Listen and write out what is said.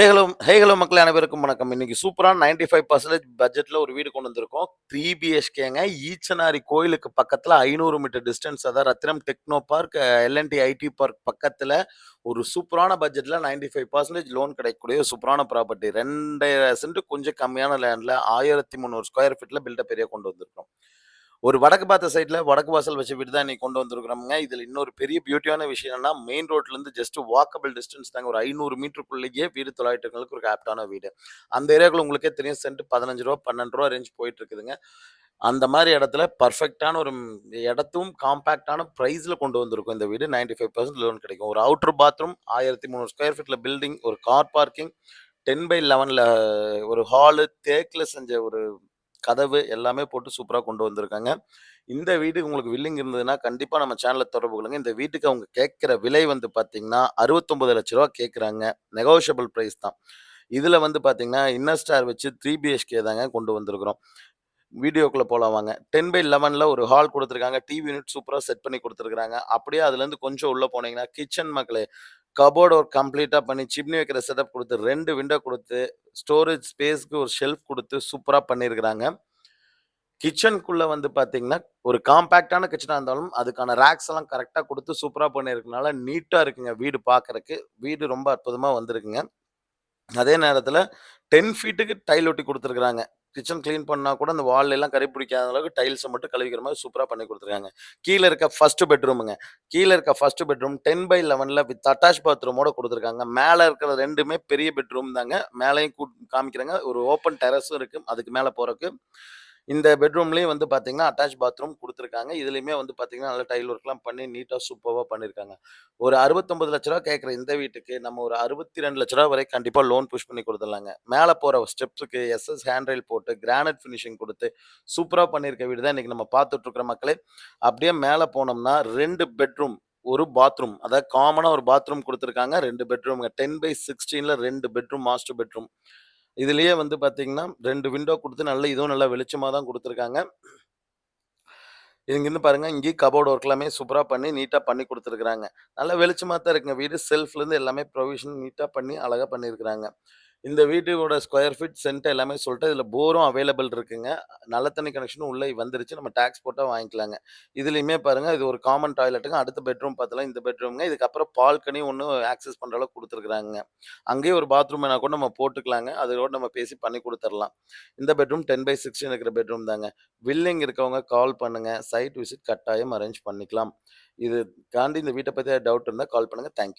Hey hello மக்களே அனைவருக்கும் வணக்கம். இன்னைக்கு சூப்பரான 95% பட்ஜெட்ல ஒரு வீடு கொண்டு வந்திருக்கோம். 3 பிஹெச்கேங்க. ஈச்சனாரி கோயிலுக்கு பக்கத்துல 500 மீட்டர் டிஸ்டன்ஸ் அதான் ரத்தினம் techno park, L&T IT park பக்கத்துல ஒரு சூப்பரான பட்ஜெட்ல 95% லோன் கிடைக்கக்கூடிய ஒரு சூப்பரான ப்ராப்பர்ட்டி. 2 சென்ட் கொஞ்சம் கம்மியான லேண்ட்ல 1300 ஸ்கொயர் ஃபீட்ல பில்டப் ஏரியா கொண்டு வந்திருக்கோம். ஒரு வடக்கு பார்த்த சைட்ல வடக்கு வாசல் வச்ச வீடு தான் இன்னைக்கு கொண்டு வந்திருக்கிறோம்ங்க. இதுல இன்னொரு பெரிய பியூட்டியான விஷயம் என்னன்னா, மெயின் ரோட்ல இருந்து ஜஸ்ட் வாக்கபிள் டிஸ்டன்ஸ் தாங்க. ஒரு 500 மீட்டருக்குள்ளேயே வீடு தொலைட்டுங்களுக்கு ஒரு ஆப்ட்டான வீடு. அந்த ஏரியாக்குள்ள உங்களுக்கே தெரியும் சென்ட் ரூ. 15 ரூ. 12 ரேஞ்ச் போயிட்டு இருக்குதுங்க. அந்த மாரி இடத்துல பெர்ஃபெக்ட்டான ஒரு இடத்தும் காம்பேக்ட்டான பிரைஸ்ல கொண்டு வந்திருக்கோம் இந்த வீடு. 95% லோன் கிடைக்கும். ஒரு அவுட்டர் பாத்ரூம் 1300 ஸ்கொயர் ஃபீட்ல பில்டிங், ஒரு கார் பார்க்கிங், 10/11ல ஒரு ஹாலு, தேக்குல செஞ்ச ஒரு கதவு எல்லாமே போட்டு சூப்பரா கொண்டு வந்திருக்காங்க. இந்த வீடு உங்களுக்கு வில்லிங் இருந்ததுன்னா, கண்டிப்பா நம்ம சேனல தொடர்பு கொள்ளுங்க. இந்த வீட்டுக்கு அவங்க கேட்கிற விலை வந்து பார்த்தீங்கன்னா, ரூ. 69,00,000 கேட்குறாங்க. நெகோஷியபிள் பிரைஸ் தான். இதுல வந்து பார்த்தீங்கன்னா, இன்னர் ஸ்டார் வச்சு 3 பிஹெச்கே தாங்க கொண்டு வந்திருக்கிறோம். வீடியோக்குள்ள போலாம் வாங்க. 10/11ல ஒரு ஹால் குடுத்துருக்காங்க. டிவி யூனிட் சூப்பரா செட் பண்ணி குடுத்துருக்காங்க. அப்படியே அதுலேருந்து கொஞ்சம் உள்ள போனீங்கன்னா, கிச்சன் மக்களே கபோர்ட் ஒர்க் கம்ப்ளீட்டா பண்ணி, சிம்னி வைக்கிற செட்டப் குடுத்து, 2 விண்டோ குடுத்து, ஸ்டோரேஜ் ஸ்பேஸ்க்கு ஒரு ஷெல்ஃப் குடுத்து சூப்பரா பண்ணியிருக்கிறாங்க. கிச்சனுக்குள்ள வந்து பார்த்தீங்கன்னா, ஒரு காம்பேக்ட்டான கிச்சனா இருந்தாலும், அதுக்கான ரேக்ஸ் எல்லாம் கரெக்ட்டா குடுத்து சூப்பரா பண்ணியிருக்கனால, நீட்டா இருக்குங்க வீடு பார்க்கறக்கு. வீடு ரொம்ப அற்புதமா வந்திருக்குங்க. அதே நேரத்தில 10 ஃபீட்டுக்கு டைல் ஒட்டி குடுத்துருக்காங்க. கிச்சன் கிளீன் பண்ணா கூட அந்த வால்ல எல்லாம் கரை பிடிக்காத அளவுக்கு டைல்ஸ மட்டும் கழுவிக்கிற மாரி சூப்பரா பண்ணி குடுத்துருக்காங்க. கீழ இருக்க ஃபர்ஸ்ட் பெட்ரூமுங்க. கீழ இருக்க ஃபர்ஸ்ட் பெட்ரூம் 10/11ல வித் அட்டாச் பாத்ரூமோட குடுத்துருக்காங்க. மேல இருக்கிற 2மே பெரிய பெட்ரூம் தாங்க. மேலயும் காமிக்கிறேங்க. ஒரு ஓப்பன் டெரஸும் இருக்கு. அதுக்கு மேல போறக்கு. இந்த பெட்ரூம்லயும் வந்து பார்த்தீங்கன்னா, அட்டாச் பாத்ரூம் குடுத்துருக்காங்க. இதுலயுமே வந்து பார்த்தீங்கன்னா, நல்லா டைல் ஒர்க்லாம் பண்ணி நீட்டா சூப்பர்வா பண்ணியிருக்காங்க. ஒரு ரூ. 69,00,000 கேட்கிற இந்த வீட்டுக்கு நம்ம ஒரு ரூ. 62,00,000 வரை கண்டிப்பா லோன் புஷ் பண்ணி குடுத்துடலாங்க. மேல போற ஸ்டெப்ஸுக்கு எஸ்எஸ் ஹேண்ட் ரெயில் போட்டு, கிரானைட் ஃபினிஷிங் குடுத்து, சூப்பரா பண்ணியிருக்க வீடு தான் இன்னைக்கு நம்ம பார்த்துட்டு இருக்கிற மக்களே. அப்படியே மேல போனோம்னா 2 பெட்ரூம், 1 பாத்ரூம். அதாவது காமனா ஒரு பாத்ரூம் குடுத்துருக்காங்க. 2 பெட்ரூம்ங்க. 10/16ல 2 பெட்ரூம், மாஸ்டர் பெட்ரூம். இதுலயே வந்து பார்த்தீங்கன்னா, 2 விண்டோ குடுத்து இதுவும் நல்லா வெளிச்சமா தான் குடுத்துருக்காங்க. இங்கிருந்து பாருங்க, இங்கேயும் கபோர்ட் ஒர்க் எல்லாமே சூப்பரா பண்ணி, நீட்டா பண்ணி குடுத்துருக்காங்க. நல்லா வெளிச்சமா தான் இருக்குங்க வீடு. செல்ஃப்லேருந்து எல்லாமே ப்ரொவிஷன் நீட்டா பண்ணி, அழகா பண்ணியிருக்கிறாங்க. இந்த வீட்டோட ஸ்கொயர் ஃபீட், சென்ட் எல்லாமே சொல்லிட்டேன். இதில போரும் அவைலபிள் இருக்குங்க. நல்ல தண்ணி கனெக்ஷனும் உள்ள வந்துருச்சு. நம்ம டாக்ஸ் போட்டா வாங்கிக்கலாங்க. இதுலயுமே பாருங்க, இது ஒரு காமன் டாய்லெட்டுங்க. அடுத்த பெட்ரூம் பார்த்தலாம் இந்த பெட்ரூம்ங்க. இதுக்கப்புறம் பால்கனி ஒண்ணு ஆக்சஸ் பண்ற அளவுக்கு குடுத்துருக்காங்கங்க. அங்கேயே ஒரு பாத்ரூம் வேணா கூட நம்ம போட்டுக்கலாங்க. அதோட நம்ம பேசி பண்ணி குடுத்துரலாம். இந்த பெட்ரூம் 10/16 இருக்கிற பெட்ரூம் தாங்க. வில்லிங் இருக்கவங்க கால் பண்ணுங்க. சைட் விசிட் கட்டாயம் அரேஞ்ச் பண்ணிக்கலாம். இது தாண்டி இந்த வீட்ட பத்தி டவுட் இருந்தா கால் பண்ணுங்க. Thank you.